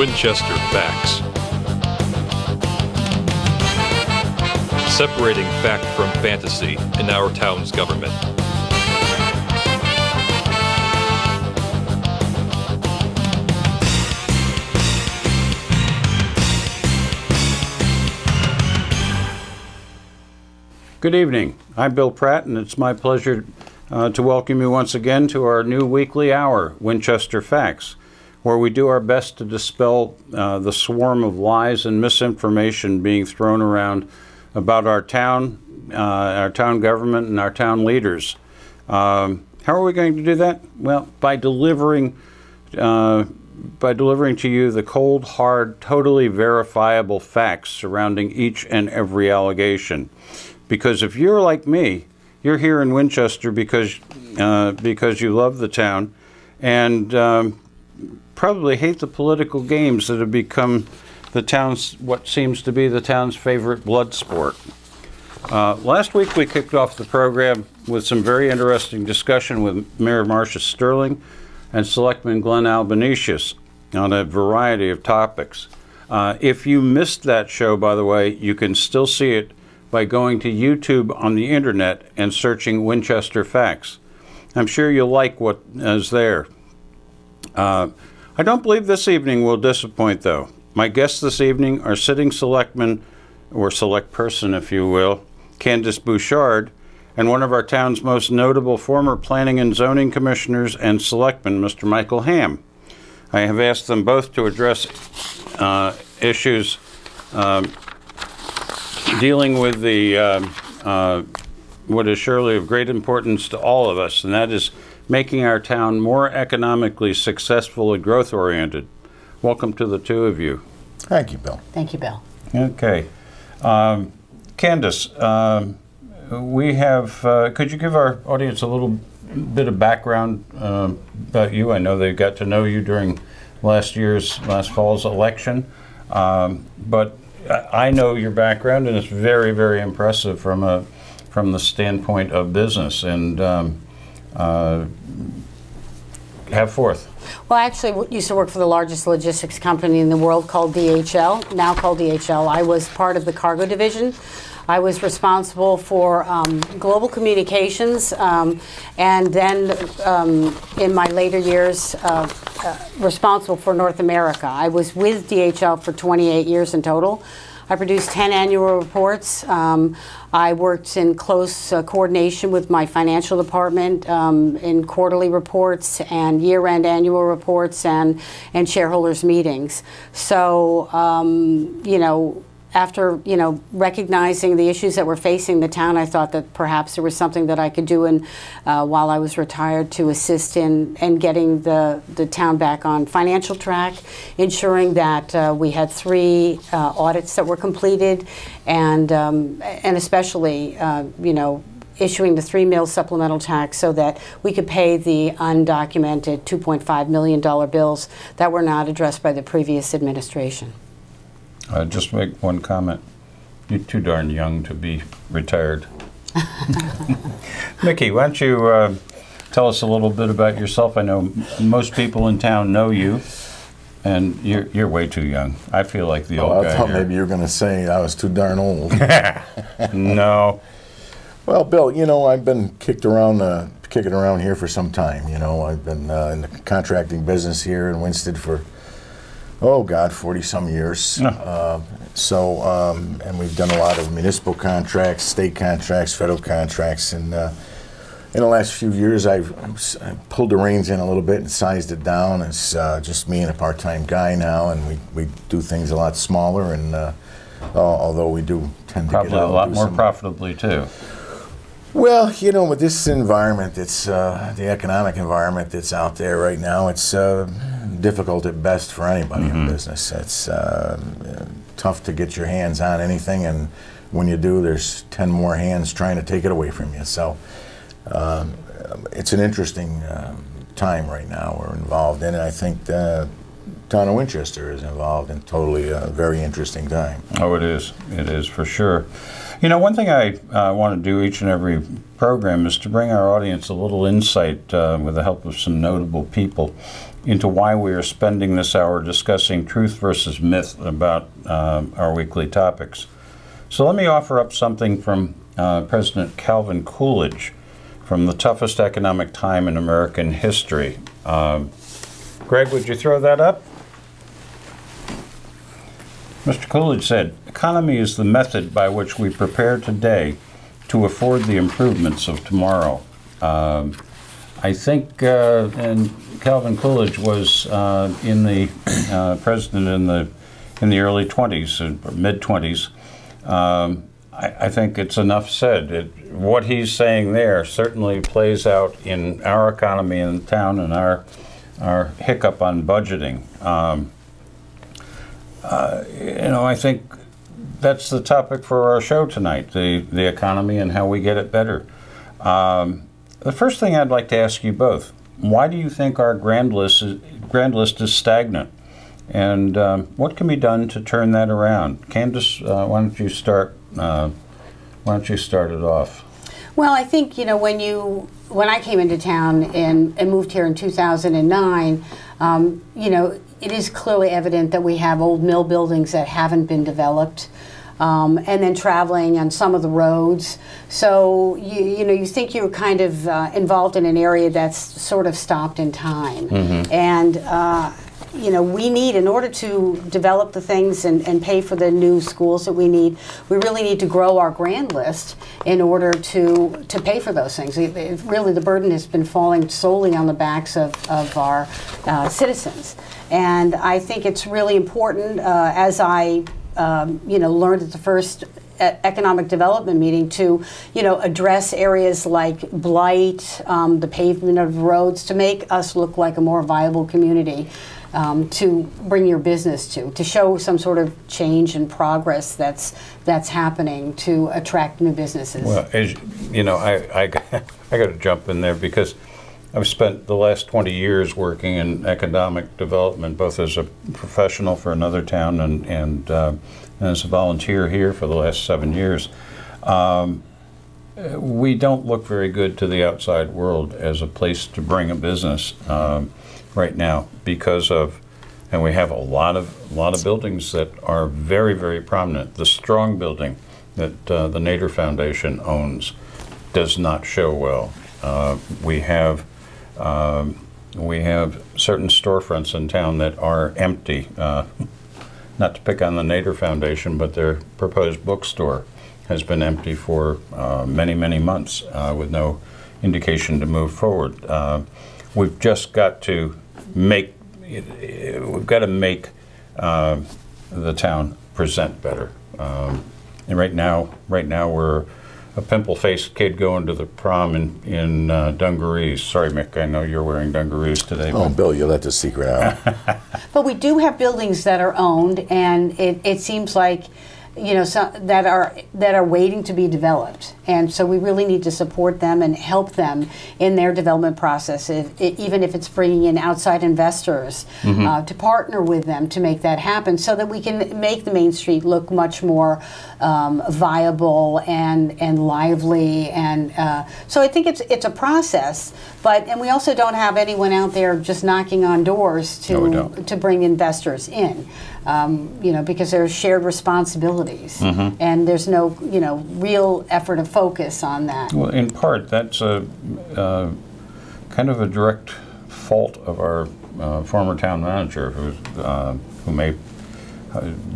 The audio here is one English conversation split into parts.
Winchester Facts. Separating fact from fantasy in our town's government. Good evening. I'm Bill Pratt, and it's my pleasure to welcome you once again to our new weekly hour, Winchester Facts, where we do our best to dispel the swarm of lies and misinformation being thrown around about our town government, and our town leaders. How are we going to do that? Well, by delivering to you the cold, hard, totally verifiable facts surrounding each and every allegation. Because if you're like me, you're here in Winchester because you love the town and probably hate the political games that have become the town's, what seems to be the town's favorite blood sport. Last week we kicked off the program with some very interesting discussion with Mayor Marcia Sterling and Selectman Glenn Albanesius on a variety of topics. If you missed that show, by the way, you can still see it by going to YouTube on the internet and searching Winchester Facts. I'm sure you'll like what is there. I don't believe this evening will disappoint, though. My guests this evening are sitting selectman, or select person, if you will, Candace Bouchard, and one of our town's most notable former planning and zoning commissioners and selectman, Mr. Michael Hamm. I have asked them both to address issues dealing with the what is surely of great importance to all of us, and that is making our town more economically successful and growth-oriented. Welcome to the two of you. Thank you, Bill. Thank you, Bill. Okay. Candace, we have, could you give our audience a little bit of background about you? I know they got to know you during last fall's election, but I know your background, and it's very, very impressive from the standpoint of business. And have forth. Well, I actually used to work for the largest logistics company in the world called DHL, now called DHL. I was part of the cargo division. I was responsible for global communications, and then in my later years, responsible for North America. I was with DHL for 28 years in total. I produced 10 annual reports. I worked in close coordination with my financial department in quarterly reports and year-end annual reports and shareholders meetings. So, you know, after, you know, recognizing the issues that were facing the town, I thought that perhaps there was something that I could do while I was retired to assist in getting the town back on financial track, ensuring that we had 3 audits that were completed, and especially, you know, issuing the 3 meal supplemental tax so that we could pay the undocumented $2.5 million bills that were not addressed by the previous administration. Just make one comment. You're too darn young to be retired. Mickey, why don't you tell us a little bit about yourself? I know most people in town know you, and you're way too young. I feel like the old guy. I thought here. maybe you were going to say I was too darn old. No. Well, Bill, you know, I've been kicking around here for some time. You know, I've been in the contracting business here in Winsted for, oh God, 40-some years. No. And we've done a lot of municipal contracts, state contracts, federal contracts, and in the last few years I've pulled the reins in a little bit and sized it down. It's just me and a part-time guy now, and we do things a lot smaller, and although we do tend to probably get out a lot and more some, profitably too. Well, you know, with this environment, it's the economic environment that's out there right now, it's difficult at best for anybody in business. It's tough to get your hands on anything, and when you do, there's 10 more hands trying to take it away from you. So it's an interesting time right now we're involved in, and I think town of Winchester is involved in totally a very interesting time. Oh, it is. It is for sure. You know, one thing I want to do each and every program is to bring our audience a little insight with the help of some notable people into why we are spending this hour discussing truth versus myth about our weekly topics. So let me offer up something from President Calvin Coolidge from the toughest economic time in American history. Greg, would you throw that up? Mr. Coolidge said, "Economy is the method by which we prepare today to afford the improvements of tomorrow." I think, and Calvin Coolidge was in the president in the early 20s, mid 20s. I think it's enough said. What he's saying there certainly plays out in our economy in the town and our hiccup on budgeting. You know, I think that's the topic for our show tonight, the economy and how we get it better. The first thing I'd like to ask you both, why do you think our grand list is stagnant? And what can be done to turn that around? Candace, why don't you start it off? Well, I think, you know, when I came into town and moved here in 2009, you know, it is clearly evident that we have old mill buildings that haven't been developed, and then traveling on some of the roads. So you know, you think you're kind of involved in an area that's sort of stopped in time, and you know, we need, in order to develop the things and pay for the new schools that we need, we really need to grow our grand list in order to pay for those things. Really, the burden has been falling solely on the backs of our citizens. And I think it's really important, as I you know, learned at the first economic development meeting, to, you know, address areas like blight, the pavement of roads, to make us look like a more viable community. To bring your business to show some sort of change and progress that's happening to attract new businesses. Well, as you know, I got to jump in there because I've spent the last 20 years working in economic development, both as a professional for another town and as a volunteer here for the last 7 years. We don't look very good to the outside world as a place to bring a business. Right now, because of, and we have a lot of buildings that are very, very prominent. The Strong building that the Nader Foundation owns does not show well. We have certain storefronts in town that are empty. Not to pick on the Nader Foundation, but their proposed bookstore has been empty for many, many months with no indication to move forward. We've just got to make the town present better. And right now we're a pimple-faced kid going to the prom in dungarees. Sorry, Mick, I know you're wearing dungarees today. Oh, Bill, you let the secret out. But we do have buildings that are owned, and it seems like, you know, that are waiting to be developed, and so we really need to support them and help them in their development process, even if it's bringing in outside investors to partner with them to make that happen, so that we can make the Main Street look much more viable and lively. And so I think it's a process, and we also don't have anyone out there just knocking on doors to bring investors in. You know, because there's shared responsibilities, and there's no, you know, real effort of focus on that. Well, in part, that's a kind of a direct fault of our former town manager, who may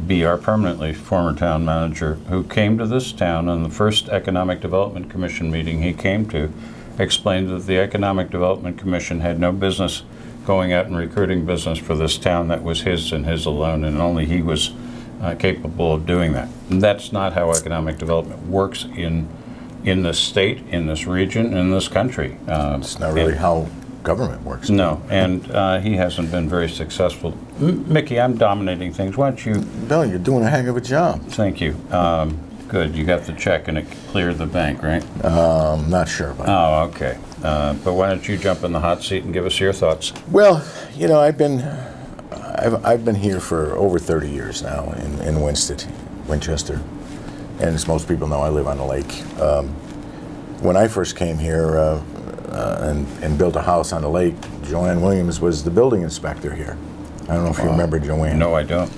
be our permanently former town manager, who came to this town on the first Economic Development Commission meeting he came to, explained that the Economic Development Commission had no business going out and recruiting business for this town. That was his and his alone, and only he was capable of doing that. And that's not how economic development works in this state, in this region, in this country. It's not really how government works. No, and he hasn't been very successful. Mickey, I'm dominating things. Why don't you... Bill, you're doing a heck of a job. Thank you. Good, you got the check and it cleared the bank, right? Not sure about that. Oh, okay. But why don't you jump in the hot seat and give us your thoughts? Well, you know, I've I've been here for over 30 years now in Winsted, Winchester, and as most people know, I live on the lake. When I first came here and built a house on the lake, Joanne Williams was the building inspector here. I don't know if you remember Joanne. No, I don't.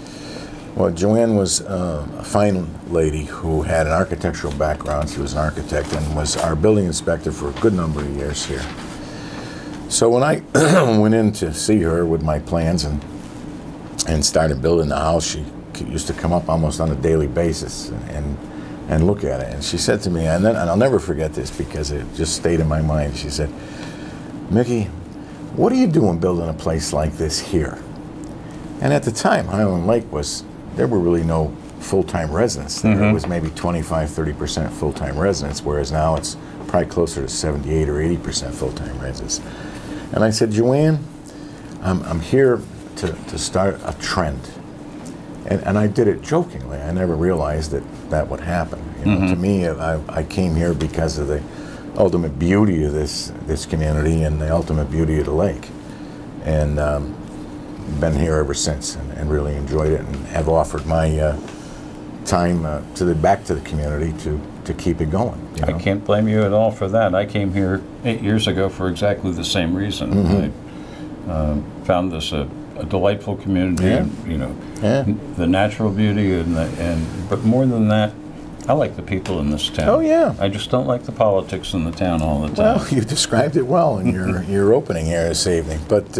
Well, Joanne was a fine lady who had an architectural background. She was an architect and was our building inspector for a good number of years here. So when I went in to see her with my plans and started building the house, she used to come up almost on a daily basis and look at it. And she said to me, and I'll never forget this because it just stayed in my mind. She said, "Mickey, what are you doing building a place like this here?" And at the time, Highland Lake there were really no full-time residents there. It was maybe 25–30% full-time residents, whereas now it's probably closer to 78 or 80% full-time residents. And I said, "Joanne, I'm here to start a trend." And I did it jokingly. I never realized that would happen. You know, to me, I came here because of the ultimate beauty of this community and the ultimate beauty of the lake. And been here ever since and really enjoyed it and have offered my time back to the community to keep it going. You know? I can't blame you at all for that. I came here 8 years ago for exactly the same reason. I found this a delightful community, and the natural beauty, but more than that, I like the people in this town. Oh yeah. I just don't like the politics in the town all the time. Well, you described it well in your opening here this evening, but.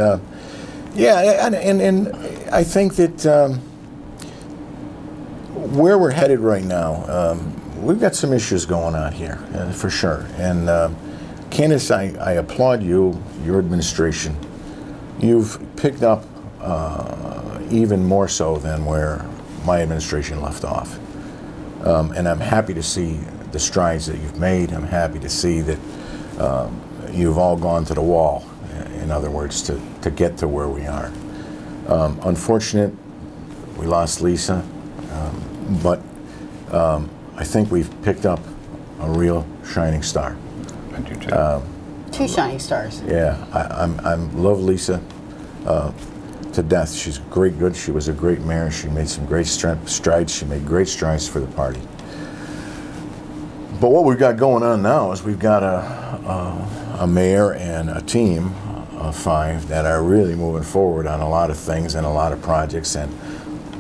Yeah, and I think that where we're headed right now, we've got some issues going on here, for sure. And Candace, I applaud you, your administration. You've picked up even more so than where my administration left off. And I'm happy to see the strides that you've made. I'm happy to see that you've all gone to the wall. In other words, to get to where we are. Unfortunate, we lost Lisa, but I think we've picked up a real shining star. I do too. Two shining stars. Yeah, I love Lisa to death. She's good. She was a great mayor. She made some great strides. She made great strides for the party. But what we've got going on now is we've got a mayor and a team of 5 that are really moving forward on a lot of things and a lot of projects and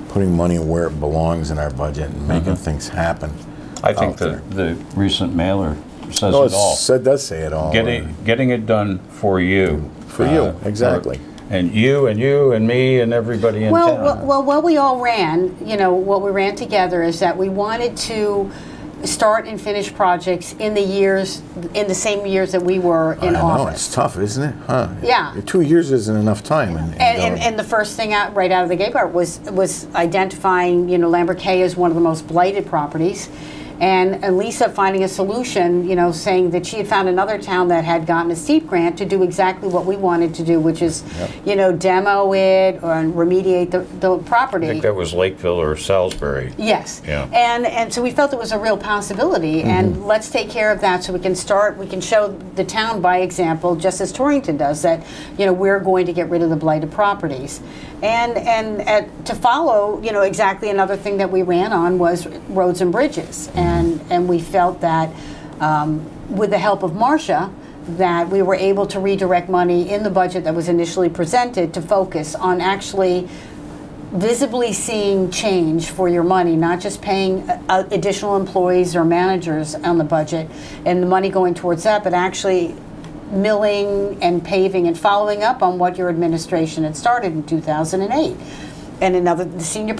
putting money where it belongs in our budget and making things happen. I think the recent mailer says it all. It does say it all. Getting it done for you. For you, exactly. And you and me and everybody in town. Well, what we all ran, what we ran together is that we wanted to start and finish projects in the same years that we were in office. I know, it's tough, isn't it? Huh? Yeah. 2 years isn't enough time. And the first thing right out of the gate was identifying, Lambert K as one of the most blighted properties. And Lisa finding a solution, saying that she had found another town that had gotten a steep grant to do exactly what we wanted to do, which is, demo it or remediate the property. I think that was Lakeville or Salisbury. Yes. Yeah. And so we felt it was a real possibility, and let's take care of that so we can show the town by example, just as Torrington does, that, we're going to get rid of the blighted properties. And to follow, exactly another thing that we ran on was roads and bridges. And we felt that with the help of Marcia, that we were able to redirect money in the budget that was initially presented to focus on actually visibly seeing change for your money, not just paying additional employees or managers on the budget and the money going towards that, but actually milling and paving and following up on what your administration had started in 2008. And the senior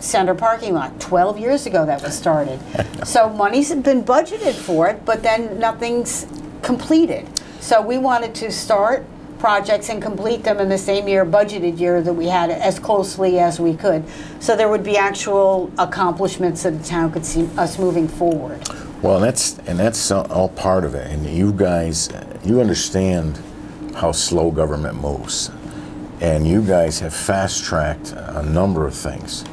center parking lot, 12 years ago that was started. So money's been budgeted for it, but then nothing's completed. So we wanted to start projects and complete them in the same budgeted year that we had, as closely as we could. So there would be actual accomplishments that the town could see us moving forward. Well, that's all part of it. And you guys, you understand how slow government moves. And you guys have fast-tracked a number of things,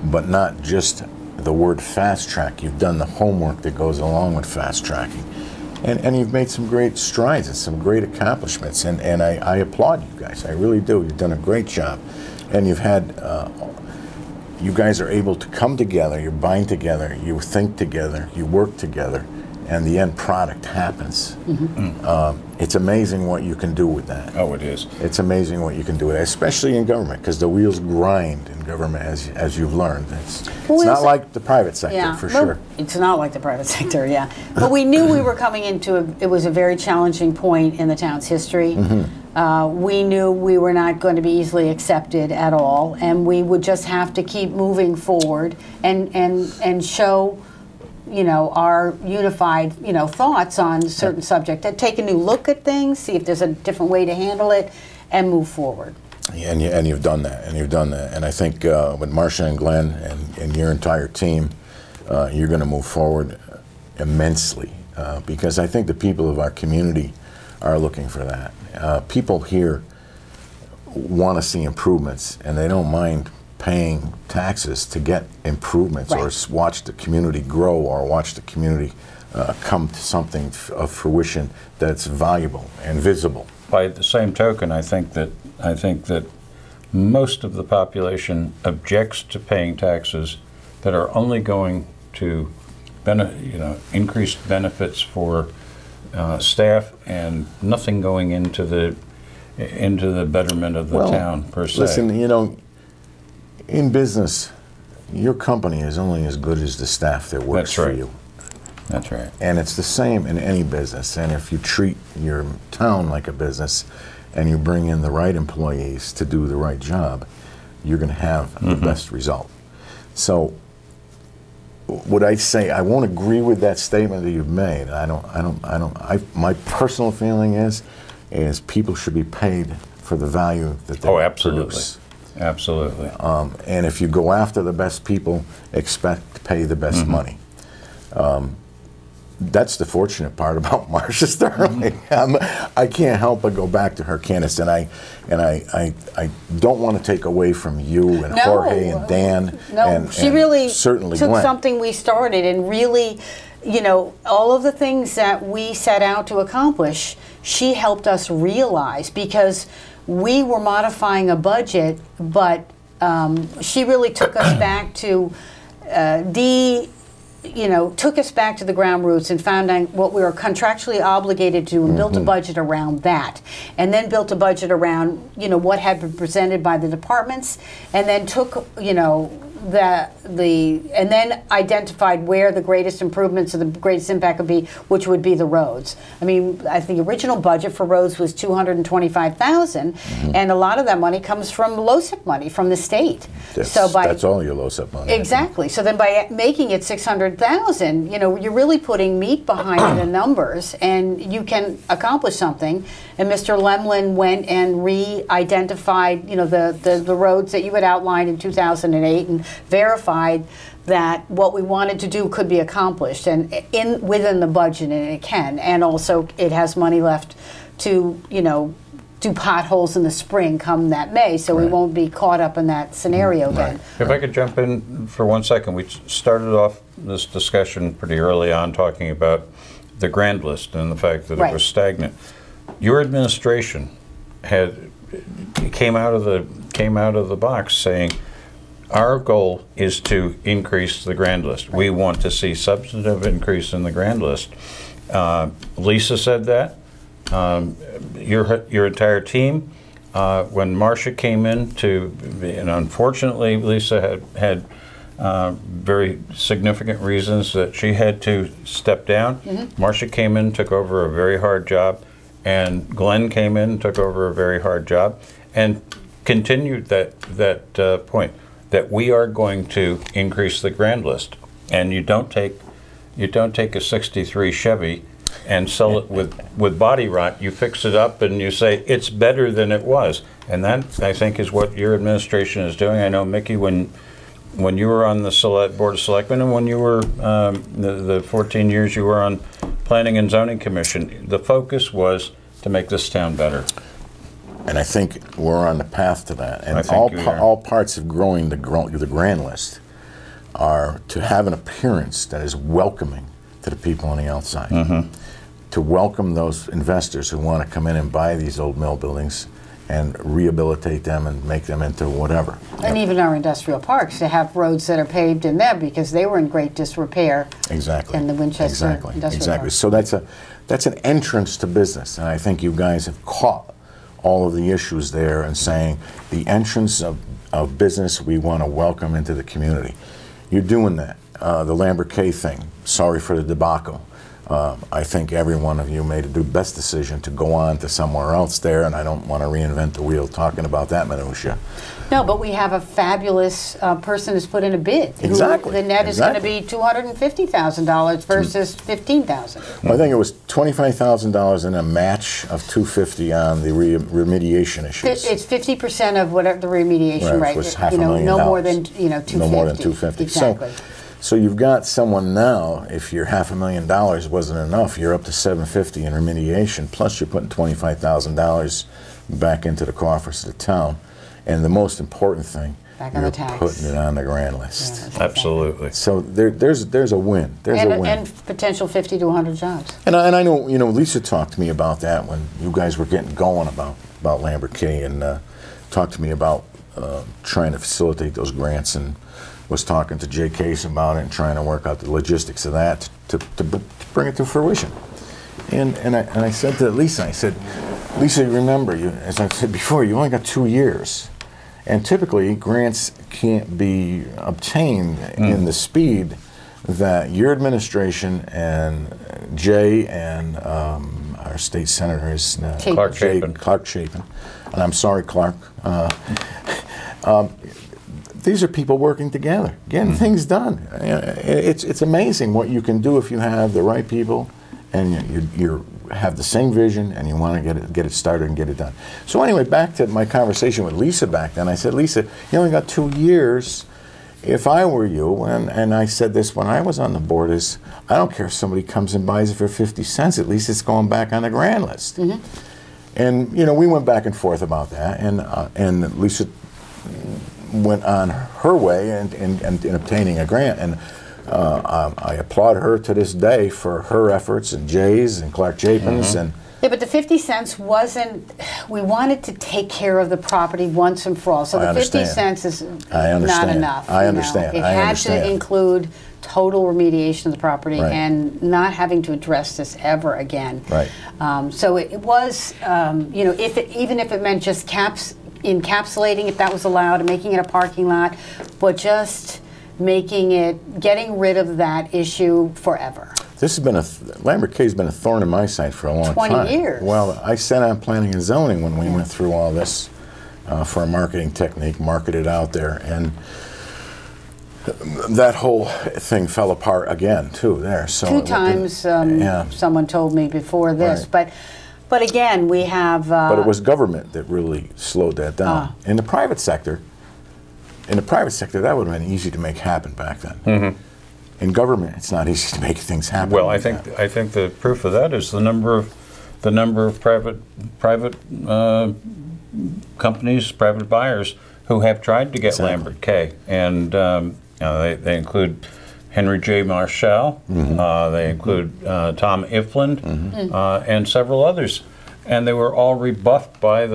but not just the word fast-track. You've done the homework that goes along with fast-tracking. And you've made some great strides and some great accomplishments. And I applaud you guys. I really do. You've done a great job. and you've had, you guys are able to come together, you're buying together, you think together, you work together, and the end product happens. It's amazing what you can do with that. Oh, it is. It's amazing what you can do with it, especially in government, because the wheels grind in government, as you've learned. It's not like the private sector, for sure. It's not like the private sector, yeah. But we knew we were coming into it was a very challenging point in the town's history. We knew we were not going to be easily accepted at all, and we would just have to keep moving forward and show, you know, our unified, you know, thoughts on certain subject, and take a new look at things, see if there's a different way to handle it, and move forward. Yeah, and you've done that, and I think with Marcia and Glenn and your entire team, you're going to move forward immensely, because I think the people of our community are looking for that. People here want to see improvements, and they don't mind paying taxes to get improvements, or watch the community grow, or watch the community come to something of fruition that's valuable and visible. By the same token, I think that most of the population objects to paying taxes that are only going to increase benefits for staff, and nothing going into the betterment of the town per se. Listen, you know, in business, your company is only as good as the staff that works for you. That's right. And it's the same in any business. And if you treat your town like a business, and you bring in the right employees to do the right job, you're going to have the best result. So, would I say I won't agree with that statement that you've made? My personal feeling is people should be paid for the value that they produce. Absolutely. And if you go after the best people, expect to pay the best money. That's the fortunate part about Marcia Sterling. I can't help but go back to her, Candace, and I don't want to take away from you and Jorge and Dan. No, she really certainly took Glenn. something we started and really, you know, all of the things that we set out to accomplish, she helped us realize, because we were modifying a budget, but she really took us back to took us back to the ground roots and found out what we were contractually obligated to, and built a budget around that, and then built a budget around, you know, what had been presented by the departments, and then took, you know, and then identified where the greatest improvements or the greatest impact would be, which would be the roads. I mean, I think the original budget for roads was $225,000, and a lot of that money comes from LoCIP money from the state. That's all your LoCIP money. Exactly. So then by making it $600,000, you know, you're really putting meat behind the numbers, and you can accomplish something. And Mr. Lemlin went and re-identified, you know, the roads that you had outlined in 2008, and verified that what we wanted to do could be accomplished, and within the budget, and it can. And also, it has money left to, you know, do potholes in the spring come that May, so we won't be caught up in that scenario then. If I could jump in for 1 second, we started off this discussion pretty early on talking about the grand list and the fact that it was stagnant. Your administration came out of the box saying, our goal is to increase the grand list. We want to see substantive increase in the grand list. Lisa said that. Your entire team. When Marcia came in and unfortunately Lisa had very significant reasons that she had to step down. Marcia came in, took over a very hard job, and Glenn came in, took over a very hard job, and continued that point, that we are going to increase the grand list. And you don't take a 63 Chevy and sell it with body rot. You fix it up and you say it's better than it was. And that, I think, is what your administration is doing. I know, Mickey, when you were on the Board of Selectmen, and when you were the 14 years you were on Planning and Zoning Commission, the focus was to make this town better. And I think we're on the path to that. And all parts of growing the grand list are to have an appearance that is welcoming to the people on the outside. To welcome those investors who want to come in and buy these old mill buildings and rehabilitate them and make them into whatever. And even our industrial parks, to have roads that are paved in them because they were in great disrepair. Exactly. In the Winchester Industrial Exactly. Park. So that's an entrance to business, and I think you guys have caught all of the issues there and saying the entrance of business we want to welcome into the community. You're doing that. The Lambert K thing, sorry for the debacle. I think every one of you made the best decision to go on to somewhere else there, and I don't want to reinvent the wheel talking about that minutia. No, but we have a fabulous person who's put in a bid. Exactly. The net is going to be $250,000 versus $15,000. Well, I think it was $25,000 and a match of $250,000 on the remediation issues. It's 50% of whatever the remediation rate. Was $500,000. No more than $250,000. No more than $250,000. Exactly. So you've got someone now, if your $500,000 wasn't enough, you're up to $750,000 in remediation, plus you're putting $25,000 back into the coffers of the town. And the most important thing, back on you're the tax. putting it on the grand list. Yeah, absolutely. So there's a win. There's a win. And potential 50 to 100 jobs. And I know, Lisa talked to me about that when you guys were getting going about Lambert K, and talked to me about trying to facilitate those grants, and was talking to Jay Case about it and trying to work out the logistics of that to bring it to fruition. And I said to Lisa, I said, Lisa, remember, as I said before, you only got 2 years. And typically, grants can't be obtained in the speed that your administration and Jay and our state senator is Clark Chapin. Clark Chapin. And I'm sorry, Clark. These are people working together, getting things done. It's amazing what you can do if you have the right people and you have the same vision and you want to get it started and get it done. So anyway, back to my conversation with Lisa back then. I said, Lisa, you only got 2 years. If I were you, and I said this when I was on the board, is I don't care if somebody comes and buys it for 50 cents, at least it's going back on the grand list. And we went back and forth about that, and Lisa went on her way in obtaining a grant, and I applaud her to this day for her efforts, and Jay's and Clark Chapin's. And yeah, but the 50 cents wasn't, we wanted to take care of the property once and for all. So the 50 cents is not enough. I understand. It had to include total remediation of the property and not having to address this ever again. Right. So it was, even if it meant just encapsulating, if that was allowed, and making it a parking lot, but just getting rid of that issue forever. This has been Lambert K has been a thorn in my side for a long time. 20 years. Well, I sat on planning and zoning when we went through all this for a marketing technique, marketed out there, and that whole thing fell apart again too there. So 2 times someone told me before this, but again, we have... but it was government that really slowed that down. In the private sector, that would have been easy to make happen back then. In government, it's not easy to make things happen. Well, I think the proof of that is the number of private companies, private buyers who have tried to get Lambert K, and they include Henry J. Marshall, they include Tom Ifland, and several others, and they were all rebuffed by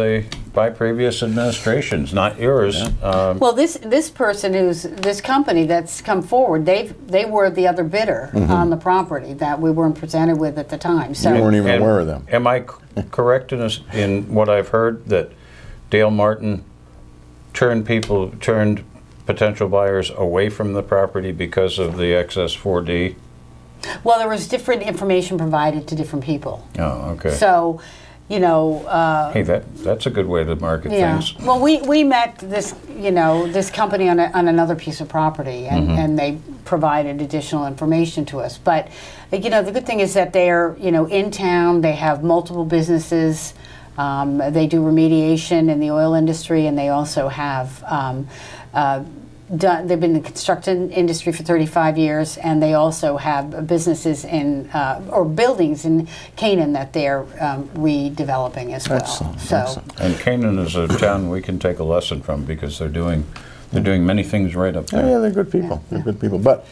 previous administrations, not yours. Well, this person this company that's come forward, they were the other bidder on the property that we weren't presented with at the time. So you weren't even aware of them. Am I correct in what I've heard that Dale Martin turned potential buyers away from the property because of the excess 4D? Well, there was different information provided to different people. Oh, okay. So, hey, that's a good way to market things. Well, we met this this company on another piece of property, and they provided additional information to us. But the good thing is that they're in town. They have multiple businesses. They do remediation in the oil industry, and they also have they've been in the construction industry for 35 years, and they also have businesses or buildings in Canaan that they're redeveloping as well. Excellent. And Canaan is a town we can take a lesson from because they're doing many things right up there. Yeah, they're good people. They're good people. But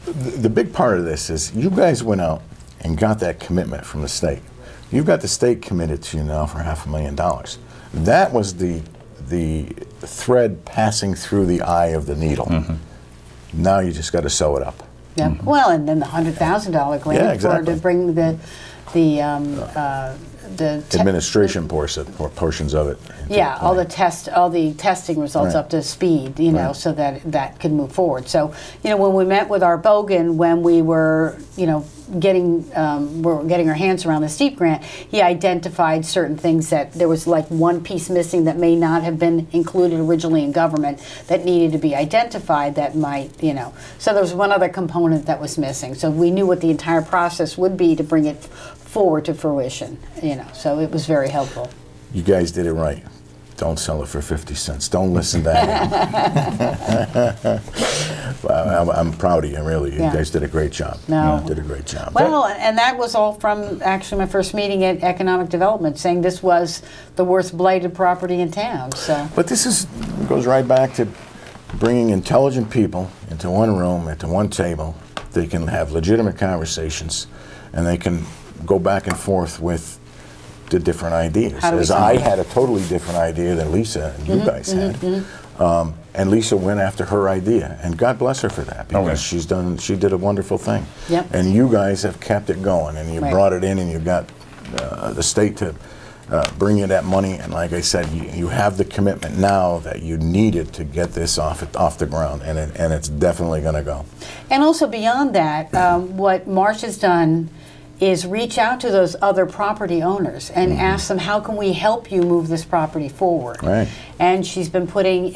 the big part of this is you guys went out and got that commitment from the state. You've got the state committed to you now for $500,000. That was the thread passing through the eye of the needle. Now you just got to sew it up. Yeah. Well, and then the $100,000 grant Yeah, exactly. to bring the Administration portions of it. Yeah, all the testing results Right. up to speed, you know, Right. so that could move forward. So, you know, when we met with our Bogan, when we were, you know, getting our hands around the STEEP grant, he identified certain things that there was like one piece missing that may not have been included originally in government that needed to be identified that might, you know. So there was one other component that was missing. So we knew what the entire process would be to bring it forward to fruition, you know. So it was very helpful. You guys did it right. Don't sell it for 50 cents. Don't listen to him. I'm proud of you, really. You Yeah. guys did a great job. No. You did a great job. Well, and that was all from actually my first meeting at Economic Development, saying this was the worst blighted property in town. So, But this goes right back to bringing intelligent people into one room, into one table. They can have legitimate conversations, and they can go back and forth with the different ideas. How do we As solve I it? had a totally different idea than Lisa and you guys had. And Lisa went after her idea, and God bless her for that, because she did a wonderful thing. Yep. And you guys have kept it going, and you Right. brought it in, and you got the state to bring you that money. And like I said, you have the commitment now that you needed to get this off the ground, and it's definitely going to go. and also beyond that, what Marsh has done is reach out to those other property owners and ask them, how can we help you move this property forward? Right. And she's been putting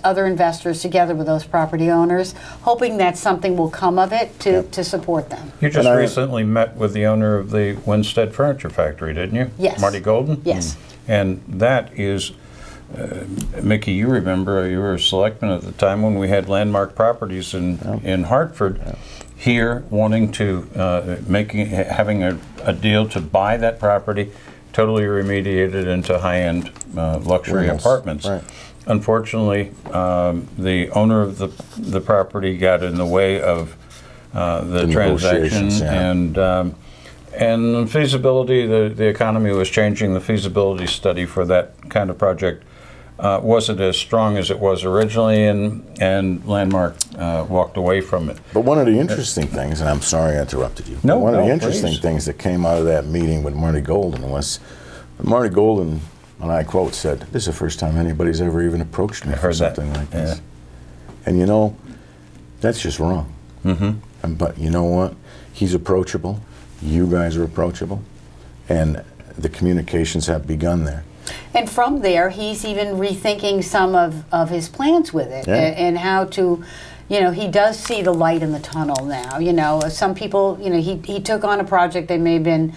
other investors together with those property owners, hoping that something will come of it to support them. You just And recently met with the owner of the Winsted Furniture Factory, didn't you? Yes. Marty Golden? Yes. And that is, Mickey, you remember, you were a selectman at the time when we had Landmark Properties in Hartford. Here, wanting to having a deal to buy that property, totally remediated into high-end luxury Rentals, apartments. right. Unfortunately, the owner of the property got in the way of the transaction, negotiations, yeah. and the feasibility. The economy was changing. The feasibility study for that kind of project wasn't as strong as it was originally, and Landmark walked away from it. But one of the interesting things, and I'm sorry I interrupted you, No, but one of the no, interesting please. things that came out of that meeting with Marty Golden was, Marty Golden, and I quote, said, "This is the first time anybody's ever even approached me for heard that. something like Yeah. this." And you know, that's just wrong. But you know what? He's approachable. You guys are approachable. And the communications have begun there. And from there, he's even rethinking some of his plans with it, Yeah. and how to, you know, he does see the light in the tunnel now. You know, some people, you know, he took on a project that may have been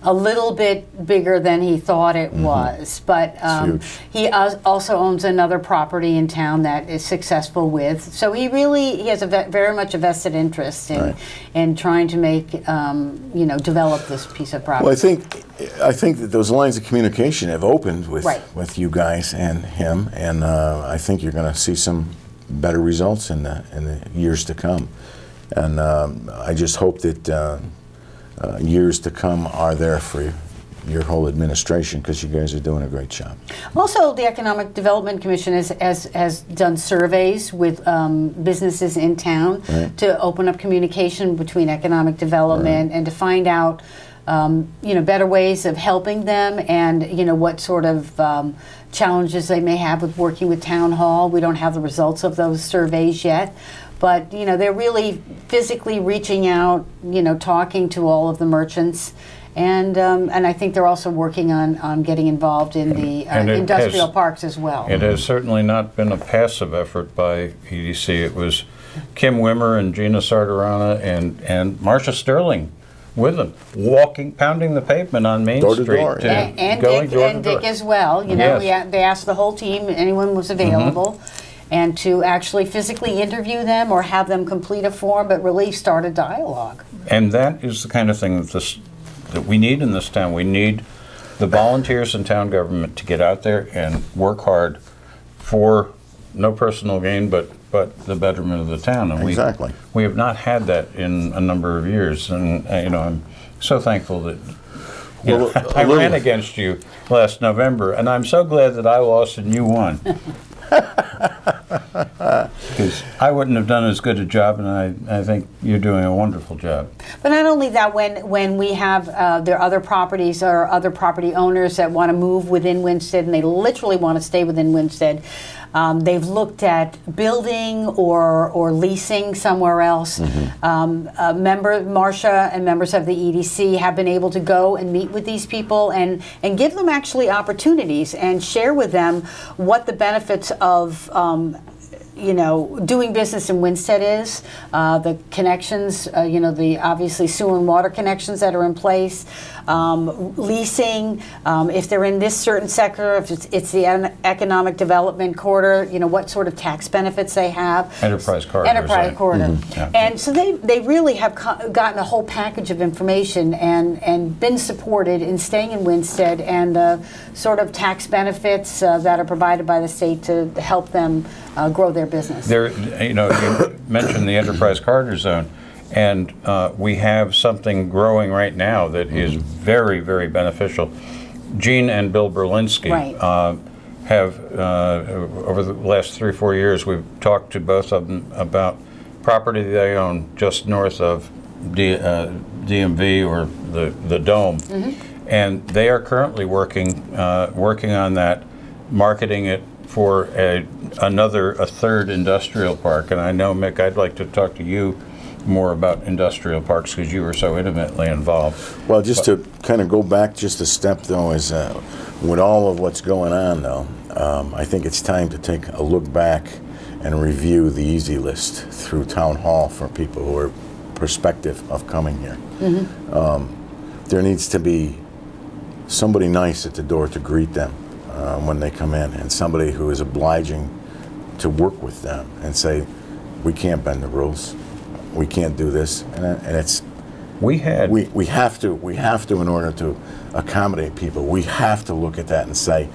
a little bit bigger than he thought it was, but huge. he also owns another property in town that is successful with. So he has very much a vested interest in Right. in trying to make you know, develop this piece of property. Well, I think that those lines of communication have opened with Right. with you guys and him, and I think you're going to see some better results in the years to come. And I just hope that years to come are there for your whole administration, because you guys are doing a great job. Also, the Economic Development Commission has done surveys with businesses in town Right. to open up communication between economic development and to find out you know, better ways of helping them, and you know, what sort of challenges they may have with working with Town Hall. We don't have the results of those surveys yet, but you know, they're really physically reaching out, you know, talking to all of the merchants. And I think they're also working on getting involved in the And it industrial has- parks as well. It has certainly not been a passive effort by EDC. It was Kim Wimmer and Gina Sartorana and Marcia Sterling with them, pounding the pavement on Main Door to Street. door, yeah. And going door to Dick door. as well. You know, Yes. they asked the whole team, anyone was available, and to actually physically interview them or have them complete a form, but really start a dialogue. And that is the kind of thing that we need in this town. We need the volunteers in town government to get out there and work hard for no personal gain, but the betterment of the town. And Exactly. we have not had that in a number of years, and you know, I'm so thankful that Well, I ran against you last November, and I'm so glad that I lost and you won. Because I wouldn't have done as good a job, and I think you're doing a wonderful job. But not only that, when we have there are other properties or other property owners that want to move within Winsted, and they literally want to stay within Winsted, they've looked at building or leasing somewhere else. Marcia and members of the EDC have been able to go and meet with these people and give them actually opportunities and share with them what the benefits of doing business in Winsted is, the connections, the obviously sewer and water connections that are in place, leasing, if they're in this certain sector, if it's the economic development corridor, what sort of tax benefits they have. Enterprise corridor. Enterprise corridor. Yeah. And so they really have gotten a whole package of information and been supported in staying in Winsted and the sort of tax benefits that are provided by the state to help them grow their business. There, you mentioned the Enterprise Corridor Zone, and we have something growing right now that is very, very beneficial. Gene and Bill Berlinski have, over the last 3 or 4 years, we've talked to both of them about property they own just north of DMV or the Dome, and they are currently working on that, marketing it for a third industrial park. And I know, Mick, I'd like to talk to you more about industrial parks because you were so intimately involved. Well, just to kind of go back just a step, though, is with all of what's going on, though, I think it's time to take a look back and review the easy list through Town Hall for people who are prospective of coming here. There needs to be somebody nice at the door to greet them when they come in, and somebody who is obliging to work with them and say, we can't bend the rules, we can't do this, and it's we have to in order to accommodate people, we have to look at that and say,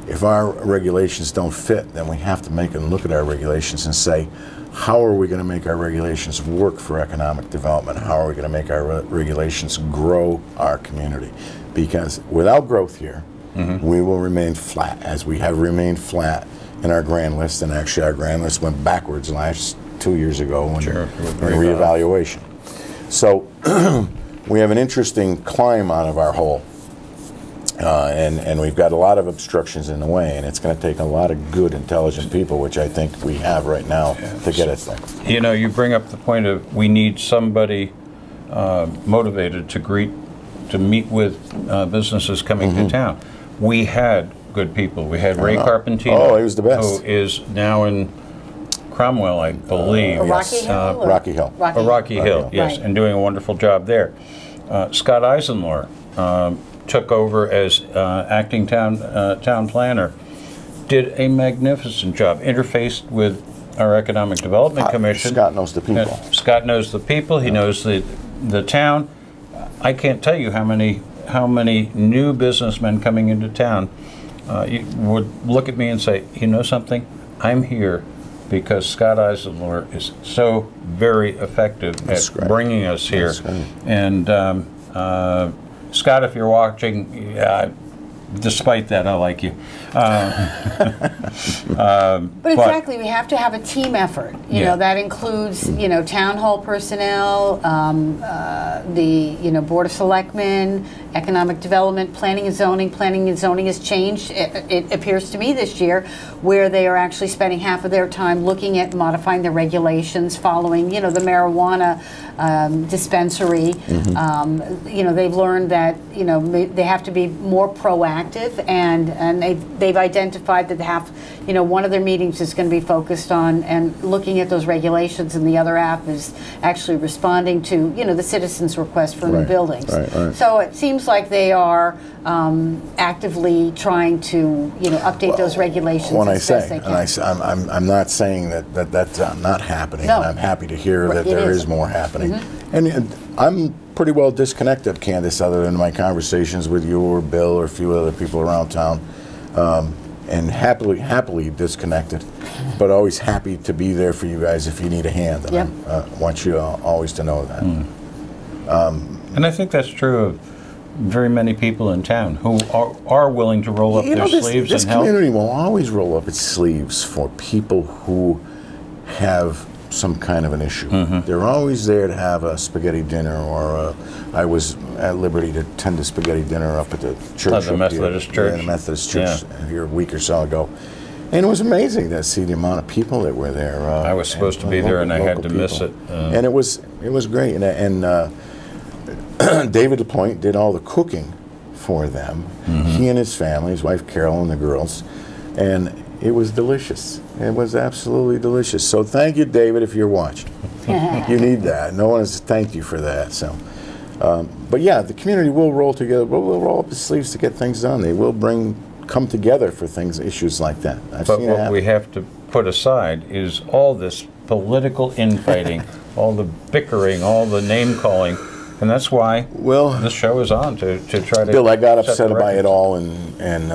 if our regulations don't fit, then we have to make and look at our regulations and say, how are we going to make our regulations work for economic development? How are we going to make our regulations grow our community? Because without growth here, we will remain flat, as we have remained flat in our grand list, and actually our grand list went backwards last 2 years ago in reevaluation. So we have an interesting climb out of our hole, and we've got a lot of obstructions in the way, and it's going to take a lot of good, intelligent people, which I think we have right now, to get us there. You bring up the point of we need somebody motivated to meet with businesses coming to town. We had good people. We had Ray Carpentino. Oh, he was the best. Who is now in Cromwell, I believe. Rocky Hill? Rocky Hill. Rocky Hill, yes, and doing a wonderful job there. Scott Eisenlohr took over as acting town planner, did a magnificent job, interfaced with our Economic Development Commission. Scott knows the people. Scott knows the people. He knows the town. I can't tell you how many new businessmen coming into town would look at me and say, you know something, I'm here because Scott Eisenlohr is so very effective at bringing us here. And Scott, if you're watching, despite that, I like you. But exactly, we have to have a team effort. You know, that includes, town hall personnel, the, Board of Selectmen, economic development, planning and zoning. Planning and zoning has changed, it appears to me this year, where they are actually spending half of their time looking at modifying the regulations following, the marijuana dispensary. They've learned that, they have to be more proactive, and they've identified that one of their meetings is going to be focused on and looking at those regulations, and the other half is actually responding to, the citizens' request for new buildings. So it seems like they are actively trying to, update those regulations as best they can. I'm not saying that's not happening, and I'm happy to hear that there is more happening. And I'm pretty well disconnected, Candace, other than my conversations with you or Bill or a few other people around town, and happily disconnected, but always happy to be there for you guys if you need a hand. And I want you always to know that. And I think that's true of very many people in town who are willing to roll up their sleeves this and help. community will always roll up its sleeves for people who have some kind of an issue. They're always there to have a spaghetti dinner, or I was at liberty to attend a spaghetti dinner up at the church. The Methodist Church? Yeah, the Methodist Church here a week or so ago. And it was amazing to see the amount of people that were there. I was supposed to be there, and I had to miss it. And it was great. And David LaPointe did all the cooking for them. He and his family, his wife Carol and the girls, and it was delicious. It was absolutely delicious. So thank you, David, if you're watching. You need that. No one has thanked you for that. So, but yeah, the community will roll together. We'll roll up the sleeves to get things done. They will come together for issues like that. But what we have to put aside is all this political infighting, all the bickering, all the name calling. And that's why this show is on, to try to... Bill, I got upset by it all and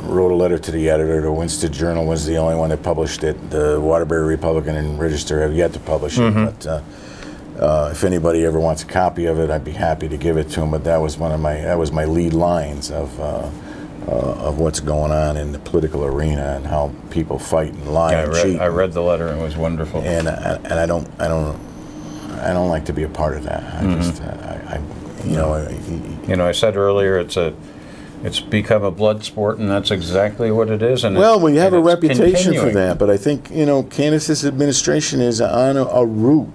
wrote a letter to the editor. The Winsted Journal was the only one that published it. The Waterbury Republican and Register have yet to publish it. But if anybody ever wants a copy of it, I'd be happy to give it to them. But that was my lead lines of what's going on in the political arena and how people fight and lie and cheat. I read the letter, and it was wonderful. And I don't like to be a part of that. I said earlier, it's become a blood sport, and that's exactly what it is. And we have a reputation for that, but I think Candace's administration is on a route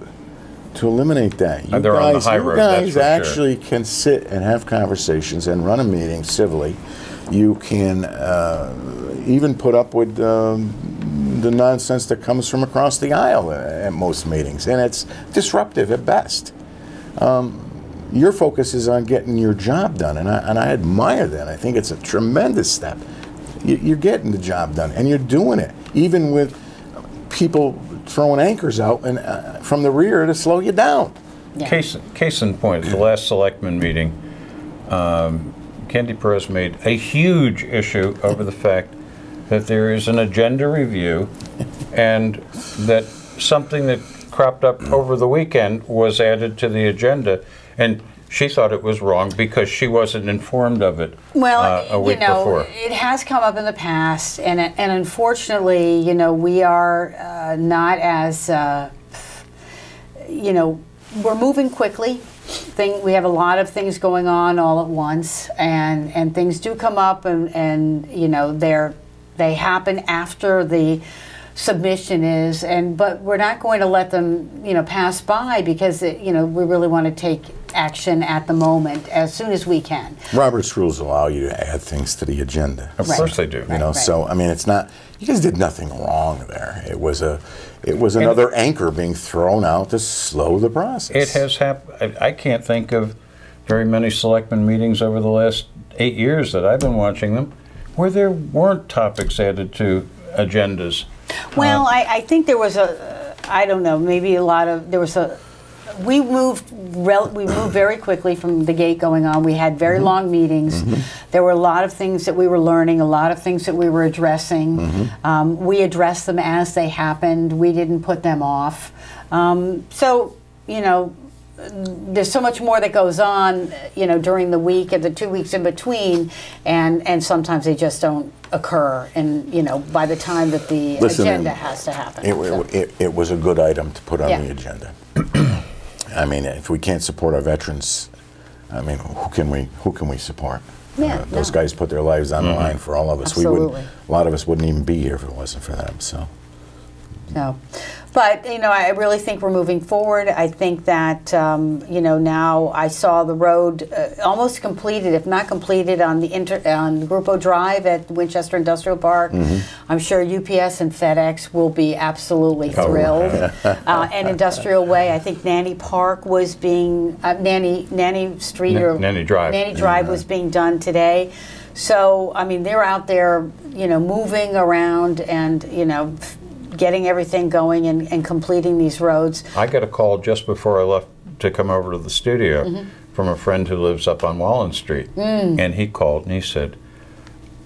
to eliminate that. They're on the high road. You guys actually can sit and have conversations and run a meeting civilly. You can even put up with the nonsense that comes from across the aisle at most meetings, and it's disruptive at best. Your focus is on getting your job done, and I admire that. I think it's a tremendous step. You're getting the job done, and you're doing it, even with people throwing anchors out and from the rear to slow you down. Yeah. Case in point, the last selectman meeting, Candy Perez made a huge issue over the fact that there is an agenda review, and that something that cropped up over the weekend was added to the agenda, and she thought it was wrong because she wasn't informed of it a week before. It has come up in the past, and unfortunately, we are not as, we're moving quickly. We have a lot of things going on all at once, and things do come up, and they happen after the submission is, but we're not going to let them pass by, because we really want to take action at the moment as soon as we can. Robert's rules allow you to add things to the agenda. Of course they do. So I mean, it's not, you guys did nothing wrong there. It was another anchor being thrown out to slow the process. It has happened. I can't think of very many selectmen meetings over the last 8 years that I've been watching them where there weren't topics added to agendas. Well, I think there was I don't know, maybe we moved very quickly from the gate going on. We had very long meetings. There were a lot of things that we were learning, a lot of things that we were addressing. We addressed them as they happened. We didn't put them off. So, there's so much more that goes on, during the week and the 2 weeks in between, and sometimes they just don't occur, and by the time that the agenda has to happen. It was a good item to put on the agenda. I mean, if we can't support our veterans, I mean, who can we support? Those guys put their lives on the line for all of us. Absolutely. A lot of us wouldn't even be here if it wasn't for them. So. No. But, I really think we're moving forward. I think that, now I saw the road almost completed, if not completed, on Grupo Drive at Winchester Industrial Park. I'm sure UPS and FedEx will be absolutely thrilled. And Industrial Way, I think Nanny Park was being, Nanny Street or Nanny Drive. Nanny Drive was being done today. So, I mean, they're out there, moving around and, getting everything going and completing these roads. I got a call just before I left to come over to the studio from a friend who lives up on Wallen Street. And he called and he said,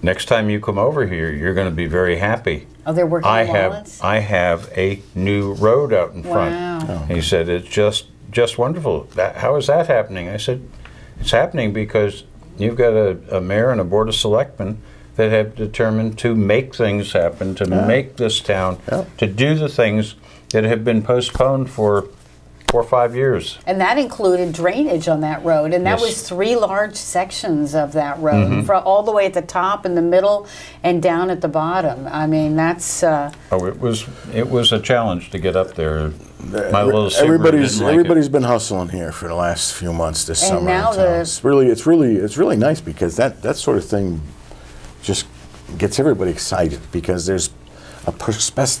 next time you come over here, you're going to be very happy. Oh, they're working on Wallens? I have a new road out in front. Wow. He said, it's just wonderful. How is that happening? I said, it's happening because a mayor and a board of selectmen that have determined to make things happen, to make this town, to do the things that have been postponed for 4 or 5 years. And that included drainage on that road, and that Yes. was 3 large sections of that road, for all the way at the top, in the middle, and down at the bottom. I mean, that's... It was a challenge to get up there. My little Subaru Everybody's didn't like everybody's been hustling here for the last few months this And summer. now in town. It's really nice because that sort of thing just gets everybody excited because there's a prospectus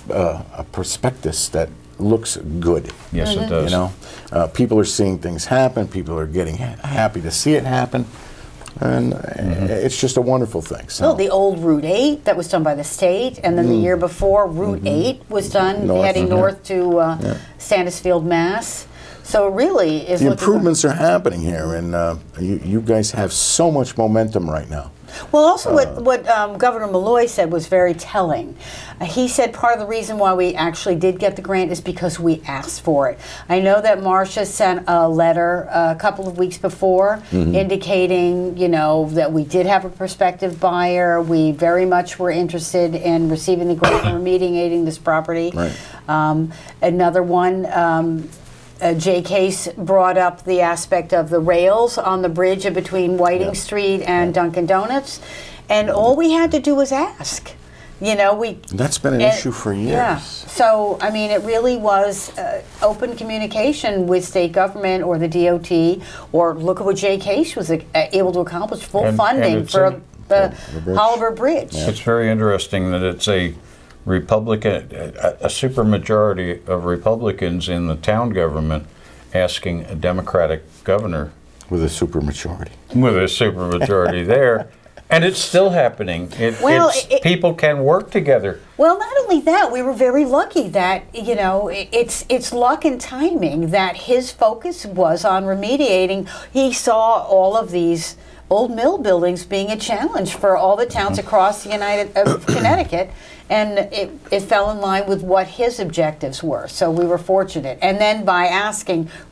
that looks good. Yes, it does. You know, people are seeing things happen. People are getting happy to see it happen, and it's just a wonderful thing. So. Well, the old Route 8 that was done by the state, and then the year before, Route 8 was done heading north to Sandusfield, Mass. So it really is. The improvements are happening here, and you guys have so much momentum right now. Well, also what Governor Malloy said was very telling. He said part of the reason why we actually did get the grant is because we asked for it. I know that Marcia sent a letter a couple of weeks before indicating, you know, that we did have a prospective buyer. We very much were interested in receiving the grant and remediating this property. Right. Another one, Jay Case brought up the aspect of the rails on the bridge between Whiting Street and Dunkin' Donuts, and all we had to do was ask. You know, that's been an issue for years. Yeah. So, I mean, it really was open communication with state government or the DOT, or look at what Jay Case was able to accomplish, full funding for the Holliver Bridge. Yeah. It's very interesting that it's a Republican, a supermajority of Republicans in the town government asking a Democratic governor With a supermajority. with a supermajority there, and it's still happening. People can work together. Well, not only that, we were very lucky that, you know, it's luck and timing that his focus was on remediating. He saw all of these old mill buildings being a challenge for all the towns across the Connecticut, and it fell in line with what his objectives were. So we were fortunate. And then by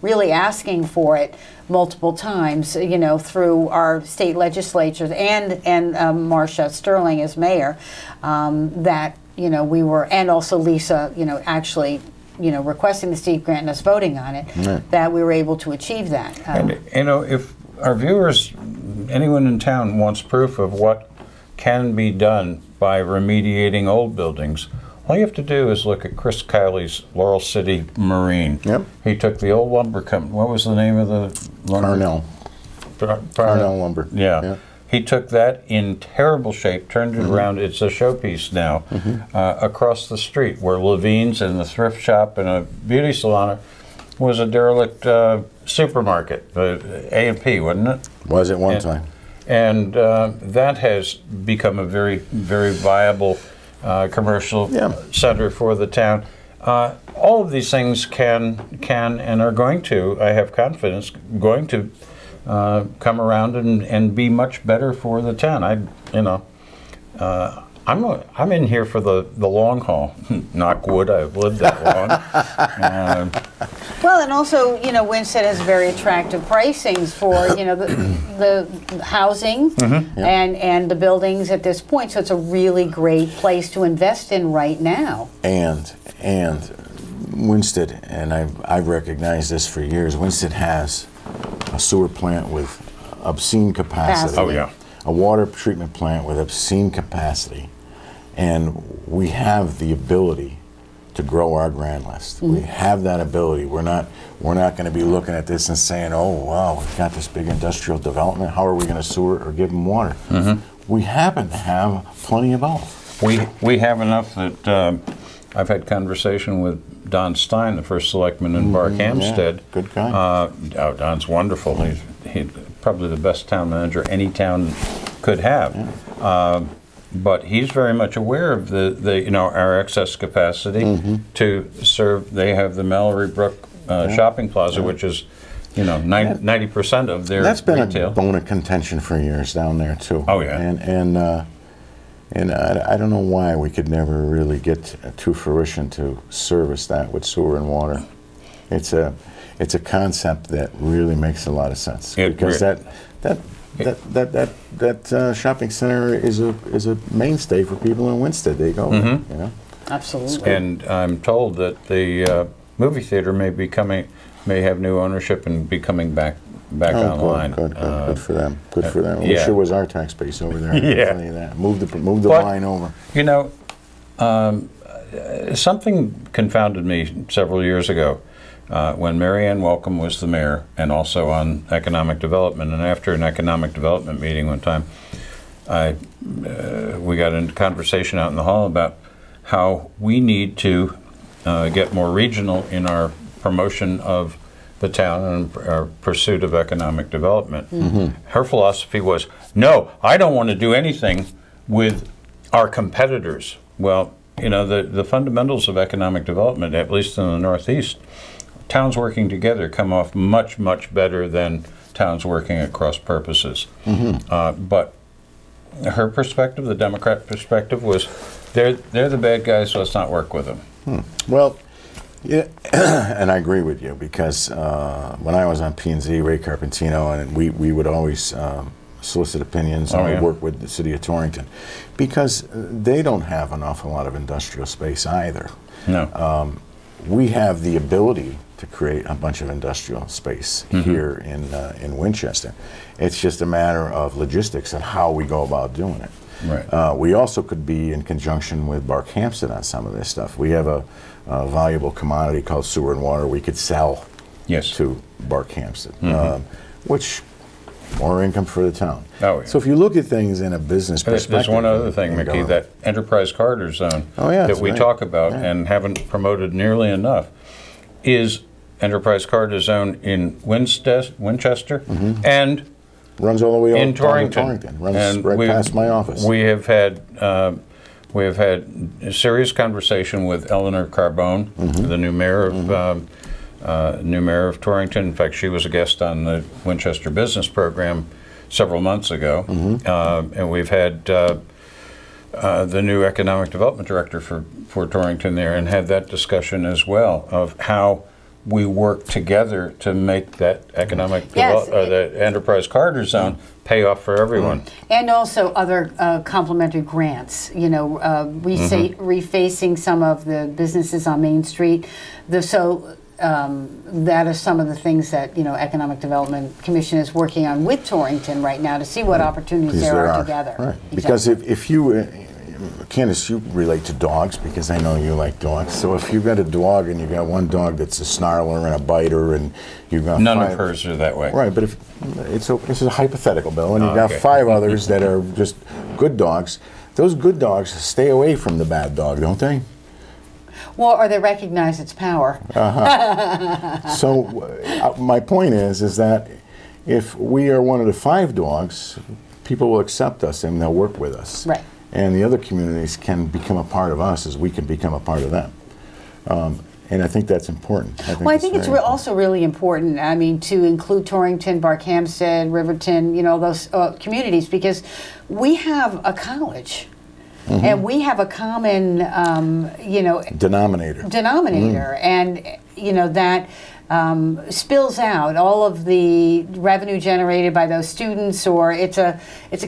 really asking for it multiple times, you know, through our state legislatures and Marcia Sterling as mayor, that, you know, we were, and also Lisa, you know, actually, you know, requesting the Steve grant and us voting on it, that we were able to achieve that. And, you know, if our viewers, anyone in town wants proof of what can be done by remediating old buildings, all you have to do is look at Chris Kiley's Laurel City Marine. Yep. He took the old lumber company. What was the name of the lumber? Parnell Lumber. Yeah. He took that in terrible shape, turned it around. It's a showpiece now. Across the street, where Levine's and the thrift shop and a beauty salon was a derelict supermarket, A&P, wasn't it? Was at one time. And that has become a very, very viable commercial center for the town. All of these things can and are going to, I have confidence, going to come around and be much better for the town. I'm in here for the long haul. Knock wood, I've lived that long. Well, and also, you know, Winsted has very attractive pricings for, you know, the housing and the buildings at this point. So it's a really great place to invest in right now. And Winsted, and I've recognized this for years, Winsted has a sewer plant with obscene capacity. Oh, yeah. A water treatment plant with obscene capacity. And we have the ability to grow our grand list. We have that ability. We're not going to be looking at this and saying, "Oh, wow, we've got this big industrial development. How are we going to sewer or give them water?" We happen to have plenty of both. We have enough that I've had conversation with Don Stein, the first selectman in Hampstead. Good guy. Don's wonderful. He's probably the best town manager any town could have. But he's very much aware of the our excess capacity to serve. They have the Mallory Brook shopping plaza, which is 90% of their That's been retail. a bone of contention for years down there too. Oh yeah. And I don't know why we could never really get to fruition to service that with sewer and water. It's a concept that really makes a lot of sense because that shopping center is a mainstay for people in Winsted. They go, you know. Absolutely. And I'm told that the movie theater may have new ownership and be coming back online. Good for them. Good for them. I wish yeah. it was our tax base over there. Yeah. Funny that. Move the line over. You know, something confounded me several years ago when Mary Ann Welcome was the mayor and also on economic development. And after an economic development meeting one time, we got into conversation out in the hall about how we need to get more regional in our promotion of the town and our pursuit of economic development. Her philosophy was, no, I don't want to do anything with our competitors. Well, you know, the fundamentals of economic development, at least in the Northeast, towns working together come off much, much better than towns working at cross purposes. But her perspective, the Democrat perspective, was they're the bad guys, so let's not work with them. Well, yeah, and I agree with you, because when I was on P&Z, Ray Carpentino, and we would always solicit opinions and work with the city of Torrington, because they don't have an awful lot of industrial space either. No. We have the ability to create a bunch of industrial space here in Winchester. It's just a matter of logistics and how we go about doing it. Right. We also could be in conjunction with Barkhamsted on some of this stuff. We have a valuable commodity called sewer and water we could sell to Barkhamsted, which more income for the town. Oh, yeah. So if you look at things in a business perspective. There's one other thing, Mickey, that enterprise corridor zone that we talk about and haven't promoted nearly enough is enterprise corridor zone in Winchester and runs all the way in up Torrington. Runs and right past my office. We have had a serious conversation with Eleanor Carbone, the new mayor of Torrington. In fact, she was a guest on the Winchester Business Program several months ago, and we've had the new economic development director for Torrington there, and had that discussion as well of how we work together to make that economic the enterprise corridor zone pay off for everyone. And also other complementary grants, you know, refacing some of the businesses on Main Street. That is some of the things that, you know, Economic Development Commission is working on with Torrington right now to see what opportunities there are together. Right. Exactly. Because if you, Candace, you relate to dogs because I know you like dogs. So if you've got a dog and you've got one dog that's a snarler and a biter and you've got none of hers are that way. Right, but if this is a hypothetical, Bill, and you've got 5 others that are just good dogs, those good dogs stay away from the bad dog, don't they? Well, or they recognize its power. So my point is that if we are one of the 5 dogs, people will accept us and they'll work with us. Right. And the other communities can become a part of us as we can become a part of them. And I think that's important. I think it's also really important, I mean, to include Torrington, Barkhamsted, Riverton, you know, those communities, because we have a college. And we have a common, you know, denominator, and you know that spills out all of the revenue generated by those students, or it's a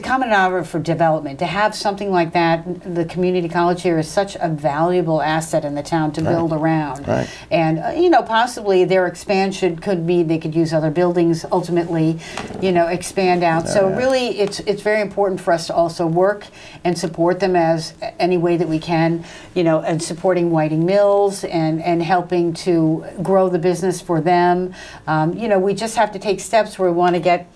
common denominator for development. To have something like that, the community college here is such a valuable asset in the town to build around. And you know, possibly their expansion could be they could use other buildings ultimately, you know, expand out. So really, it's very important for us to also work and support them as any way that we can, you know, and supporting Whiting Mills and helping to grow the business for them. You know, we just have to take steps where we want to get,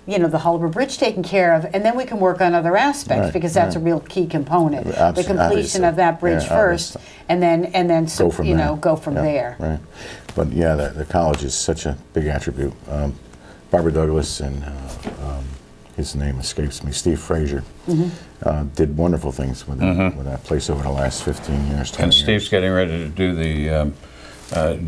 you know, the Hullabur Bridge taken care of, and then we can work on other aspects because that's a real key component. The completion of that bridge first, and then go from there. Right. But yeah, the college is such a big attribute. Barbara Douglas and his name escapes me, Steve Frazier, did wonderful things with that place over the last 15 years, 20 And years. Steve's getting ready to do the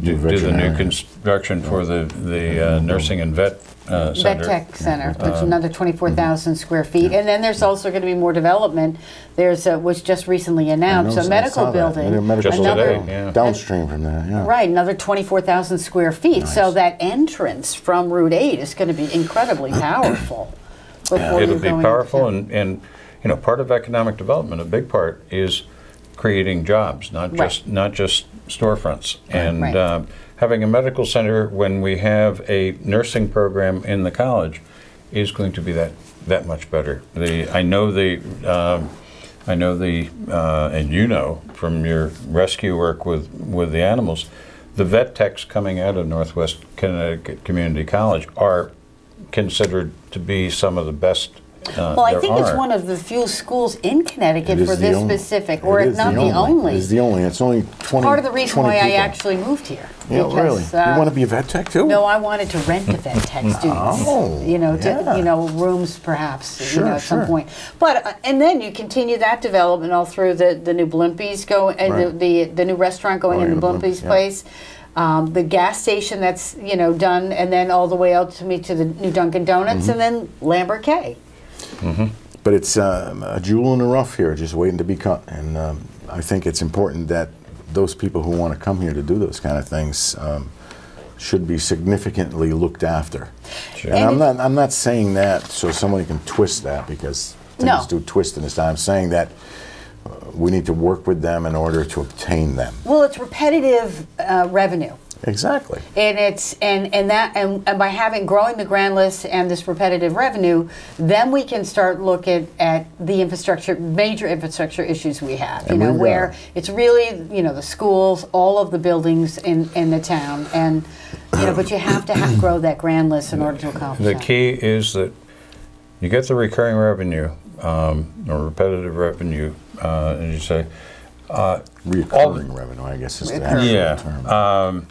do the new construction for the nursing and vet center. Vet Tech Center, which is another 24,000 square feet. And then there's also going to be more development. There's was just recently announced a medical building. Just today, downstream from that, Right, another 24,000 square feet. So that entrance from Route 8 is going to be incredibly powerful. before It'll you be go powerful, into town. and you know, part of economic development, a big part, is creating jobs, not just storefronts. And Right. Having a medical center when we have a nursing program in the college is going to be that much better. I know and you know from your rescue work with the animals, the vet techs coming out of Northwest Connecticut Community College are considered to be some of the best. Well, I think it's one of the few schools in Connecticut for this specific, or if not the only. It's the only. It's only 20. Part of the reason why I people. actually moved here. Yeah, because, really. You want to be a vet tech too? No, I wanted to rent to vet tech students. Oh, yeah. Rooms perhaps, Sure, at some sure. point. But and then you continue that development all through the new Blimpies and Right. the new restaurant going into Blimpies yeah. place. The gas station that's done, and then all the way out to the new Dunkin' Donuts, and then Lambert K. But it's a jewel in the rough here, just waiting to be cut. And I think it's important that those people who want to come here to do those kind of things should be significantly looked after. Sure. And I'm not saying that so somebody can twist that, because things do twist in this time. I'm saying that we need to work with them in order to obtain them. Well, it's repetitive revenue. Exactly. And it's and by growing the grand list and this repetitive revenue, then we can start looking at the major infrastructure issues we have. Where it's really the schools, all of the buildings in the town, and but you have to grow that grand list in order to accomplish The that. key is that you get the recurring revenue or repetitive revenue, as you say. Recurring revenue, I guess, is the actual term.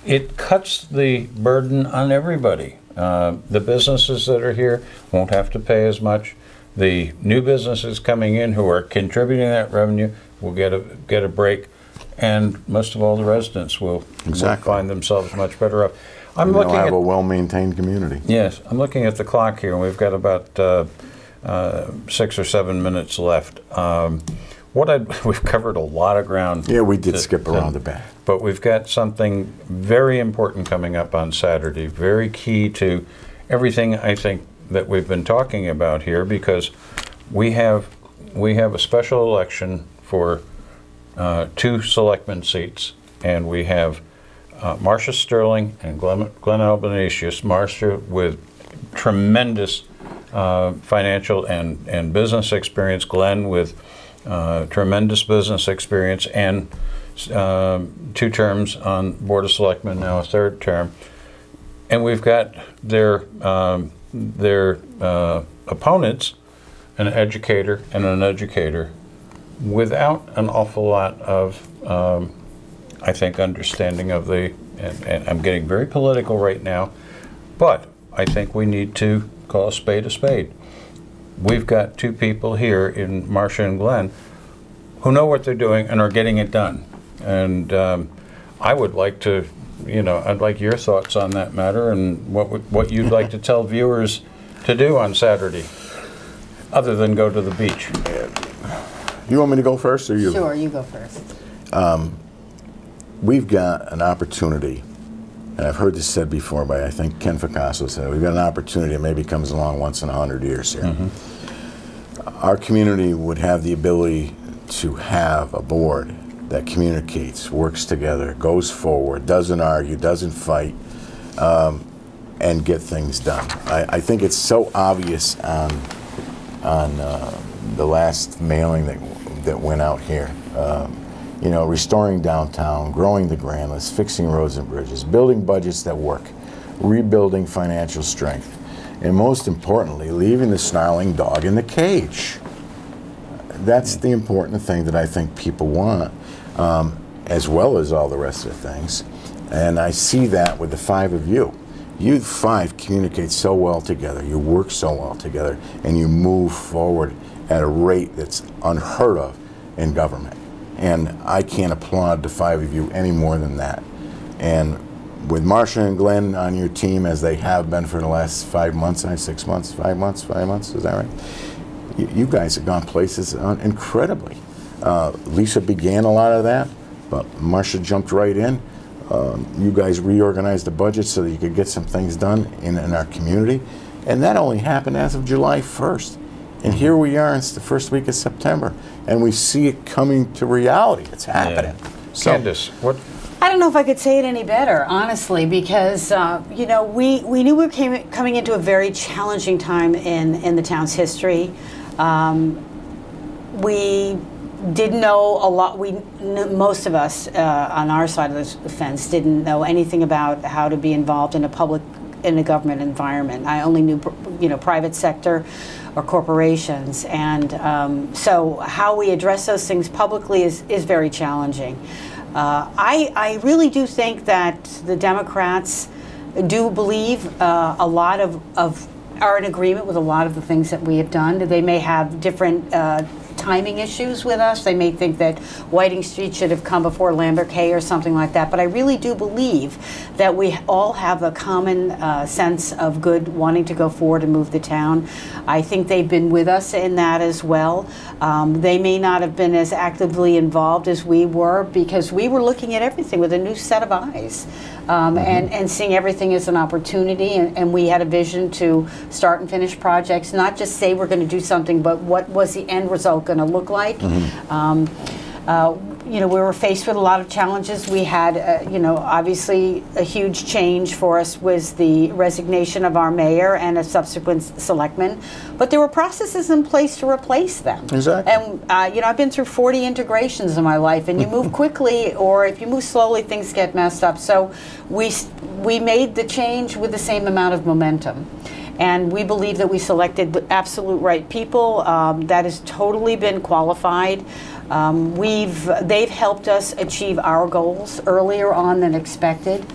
It cuts the burden on everybody. The businesses that are here won't have to pay as much. The new businesses coming in who are contributing that revenue will get a break, and most of all, the residents will find themselves much better off. I'm looking at a well-maintained community. Yes, I'm looking at the clock here, and we've got about 6 or 7 minutes left. We've covered a lot of ground. Yeah, we did skip around the back. But we've got something very important coming up on Saturday, very key to everything I think that we've been talking about here, because we have a special election for 2 selectmen seats, and we have Marcia Sterling and Glenn Albanesius. Marcia with tremendous financial and business experience, Glenn with tremendous business experience, and 2 terms on Board of Selectmen, now a 3rd term. And we've got their opponents, an educator and an educator, without an awful lot of, I think, understanding of and I'm getting very political right now, but I think we need to call a spade a spade. We've got 2 people here in Marcia and Glenn who know what they're doing and are getting it done. And I would like to, I'd like your thoughts on that matter, and what you'd like to tell viewers to do on Saturday, other than go to the beach. You want me to go first, or you? Sure, you go first. We've got an opportunity, and I've heard this said before by, I think, Ken Ficasso said it. We've got an opportunity that maybe comes along once in 100 years here. Our community would have the ability to have a board that communicates, works together, goes forward, doesn't argue, doesn't fight, and get things done. I think it's so obvious on the last mailing that went out here. Restoring downtown, growing the grand list, fixing roads and bridges, building budgets that work, rebuilding financial strength, and most importantly, leaving the snarling dog in the cage. That's the important thing that I think people want, as well as all the rest of the things. And I see that with the 5 of you. You 5 communicate so well together, you work so well together, and you move forward at a rate that's unheard of in government. And I can't applaud the 5 of you any more than that. And with Marcia and Glenn on your team, as they have been for the last 5 months, 6 months, 5 months, is that right? You guys have gone places incredibly. Lisa began a lot of that, but Marcia jumped right in. you guys reorganized the budget so that you could get some things done in our community. And that only happened as of July 1st. And here we are, it's the first week of September, and we see it coming to reality. It's happening. Yeah. So, Candace, what? I don't know if I could say it any better, honestly, because you know, we knew we were coming into a very challenging time in the town's history. We didn't know a lot. Most of us on our side of the fence didn't know anything about how to be involved in a government environment. I only knew, you know, private sector or corporations, and so how we address those things publicly is very challenging. I really do think that the Democrats do believe a lot of are in agreement with a lot of the things that we have done. They may have different timing issues with us. They may think that Whiting Street should have come before Lambert K or something like that, but I really do believe that we all have a common sense of good, wanting to go forward and move the town. I think they've been with us in that as well. They may not have been as actively involved as we were, because we were looking at everything with a new set of eyes. And seeing everything as an opportunity, and we had a vision to start and finish projects, not just say we're going to do something, but what was the end result going to look like. You know, we were faced with a lot of challenges. We had, you know, obviously a huge change for us was the resignation of our mayor and a subsequent selectman, but there were processes in place to replace them. Exactly. And, you know, I've been through 40 integrations in my life, and you move quickly, or if you move slowly, things get messed up. So we made the change with the same amount of momentum. And we believe that we selected the absolute right people. That has totally been qualified. They've helped us achieve our goals earlier on than expected,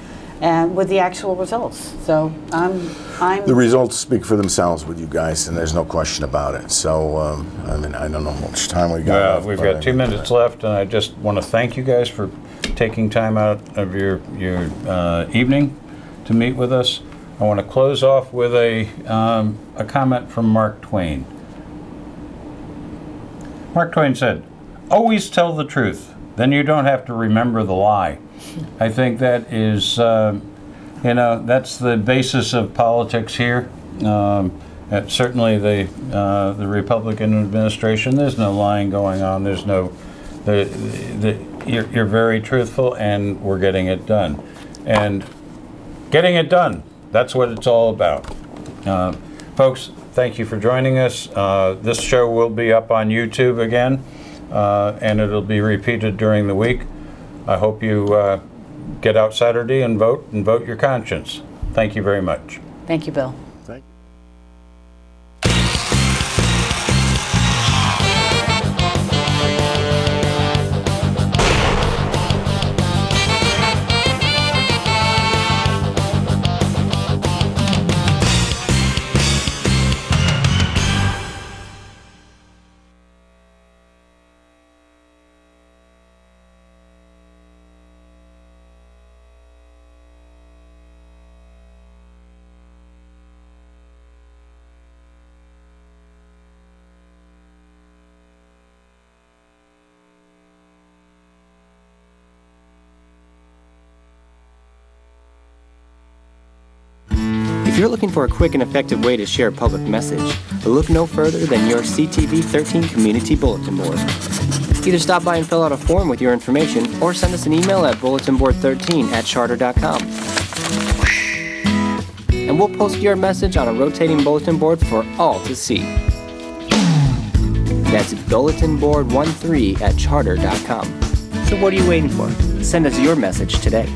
and with the actual results. So the results speak for themselves with you guys, and there's no question about it. So I mean, I don't know how much time we got. We've got 2 minutes left, and I just want to thank you guys for taking time out of your evening to meet with us. I want to close off with a comment from Mark Twain. Mark Twain said, "Always tell the truth, then you don't have to remember the lie." I think that is, you know, that's the basis of politics here. Certainly the Republican administration, there's no lying going on. There's no, you're very truthful, and we're getting it done. And getting it done, that's what it's all about. Folks, thank you for joining us. This show will be up on YouTube again, and it'll be repeated during the week. I hope you get out Saturday and vote your conscience. Thank you very much. Thank you, Bill. Thank you. If you're looking for a quick and effective way to share a public message, look no further than your CTV 13 Community Bulletin Board. Either stop by and fill out a form with your information, or send us an email at bulletinboard13@charter.com. And we'll post your message on a rotating bulletin board for all to see. That's bulletinboard13@charter.com. So what are you waiting for? Send us your message today.